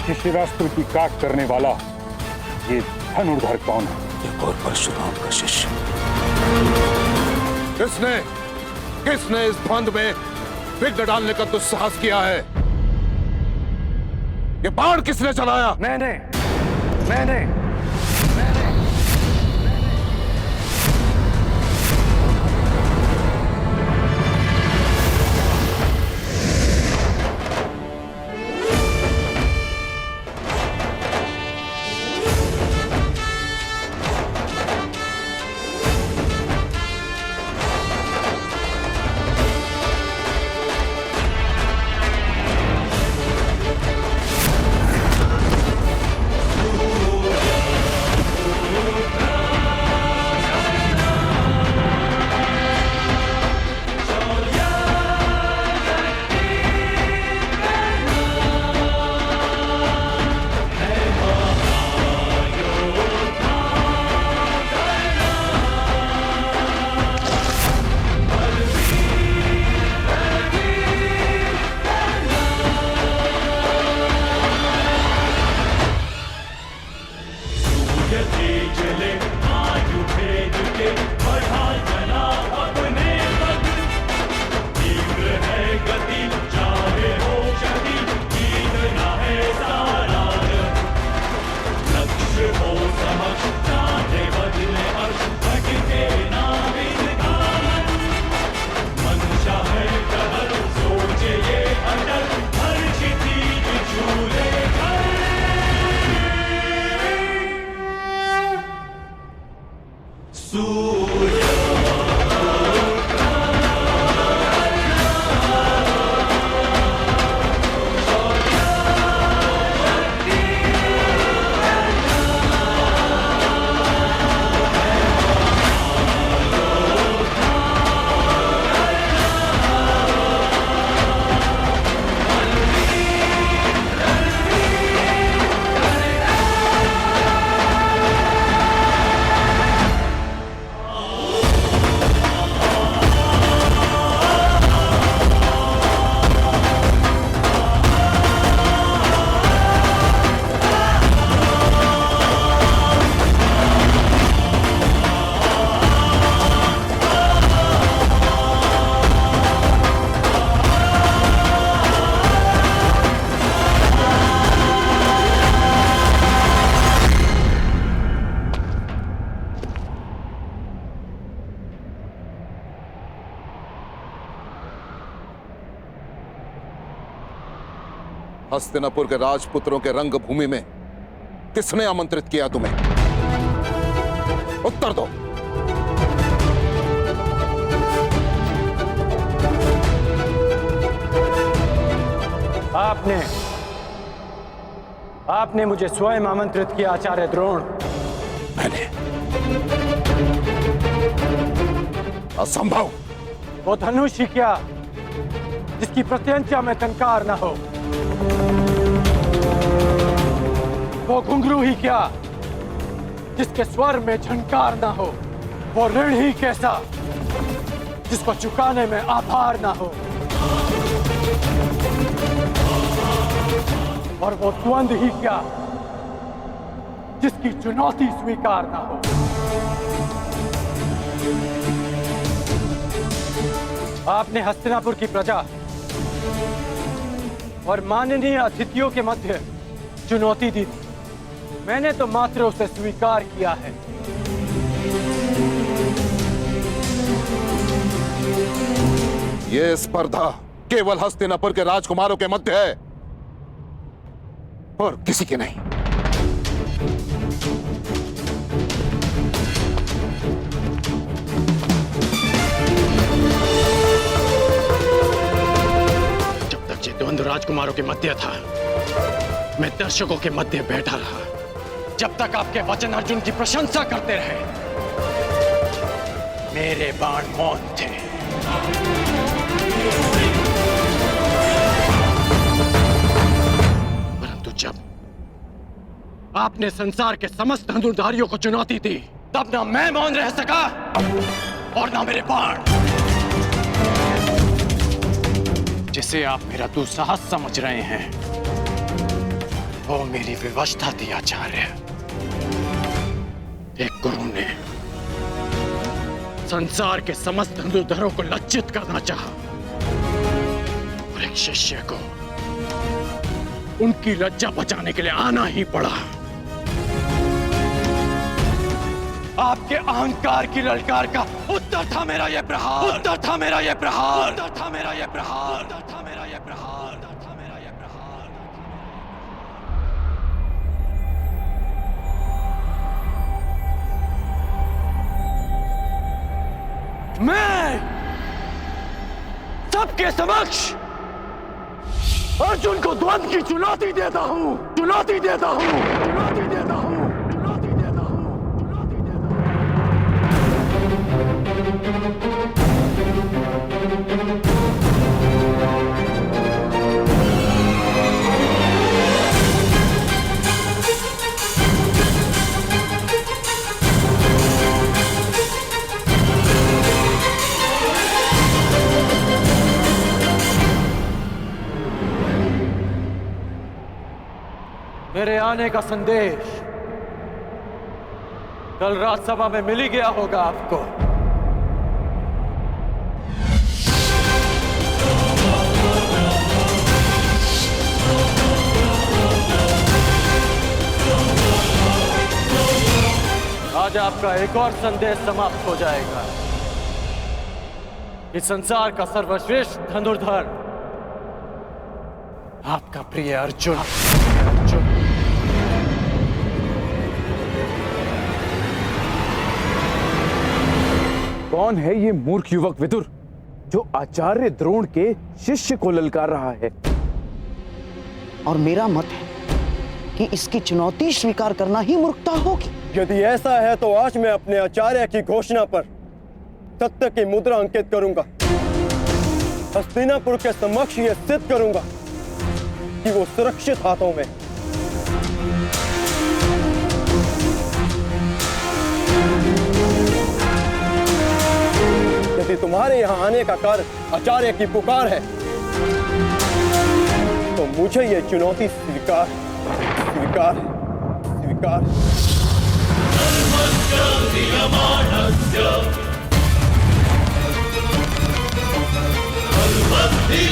कि शिवास्त्र की काट करने वाला ये धनुर्धर कौन है? एक और परशुराम का शिष्य। किसने इस द्वंद में विघ्न डालने का दुस्साहस किया है? ये बाण किसने चलाया? मैंने हस्तिनापुर के राजपुत्रों के रंगभूमि में किसने आमंत्रित किया तुम्हें? उत्तर दो। आपने मुझे स्वयं आमंत्रित किया आचार्य द्रोण। मैंने? असंभव। वो धनुष ही क्या जिसकी प्रत्यंचा में टंकार न हो, वो घुंघरू ही क्या जिसके स्वर में झंकार ना हो, वो ऋण ही कैसा जिसको चुकाने में आभार ना हो, और वो द्वंद ही क्या जिसकी चुनौती स्वीकार ना हो। आपने हस्तिनापुर की प्रजा और माननीय अतिथियों के मध्य चुनौती दी थी। मैंने तो मात्र उसे स्वीकार किया है। यह स्पर्धा केवल हस्तिनापुर के राजकुमारों के मध्य है और किसी के नहीं। जब तक ये द्वंद्व राजकुमारों के मध्य था, मैं दर्शकों के मध्य बैठा रहा। जब तक आपके वचन अर्जुन की प्रशंसा करते रहे, मेरे बाण मौन थे। परंतु जब आपने संसार के समस्त धनुर्धारियों को चुनौती दी, तब ना मैं मौन रह सका और ना मेरे बाण। जिसे आप मेरा दुस्साहस समझ रहे हैं, वो मेरी विवशता थी आचार्य। एक गुरु ने संसार के समस्त धनुर्धरों को लज्जित करना चाहा और एक शिष्य को उनकी लज्जा बचाने के लिए आना ही पड़ा। आपके अहंकार की ललकार का उत्तर था मेरा यह प्रहार, उत्तर था मेरा यह प्रहार, उत्तर था मेरा यह प्रहार, उत्तर था मेरा यह प्रहार, उत्तर था मेरा यह प्रहार। मैं सबके समक्ष अर्जुन को द्वंद्व की चुनौती देता हूं, चुनौती देता हूं, चुनौती देता हूं, चुनौती देता हूं, चुनौती मेरे आने का संदेश कल राज्यसभा में मिल ही गया होगा आपको। आज आपका एक और संदेश समाप्त हो जाएगा। इस संसार का सर्वश्रेष्ठ धनुर्धर आपका प्रिय अर्जुन। कौन है ये मूर्ख युवक विदुर जो आचार्य द्रोण के शिष्य को ललकार रहा है? और मेरा मत है कि इसकी चुनौती स्वीकार करना ही मूर्खता होगी। यदि ऐसा है तो आज मैं अपने आचार्य की घोषणा पर सत्य की मुद्रा अंकित करूंगा। हस्तिनापुर के समक्ष यह सिद्ध करूंगा कि वो सुरक्षित हाथों में। यदि तुम्हारे यहां आने का कार्य आचार्य की पुकार है तो मुझे यह चुनौती स्वीकार स्वीकार स्वीकार। सर्वस्य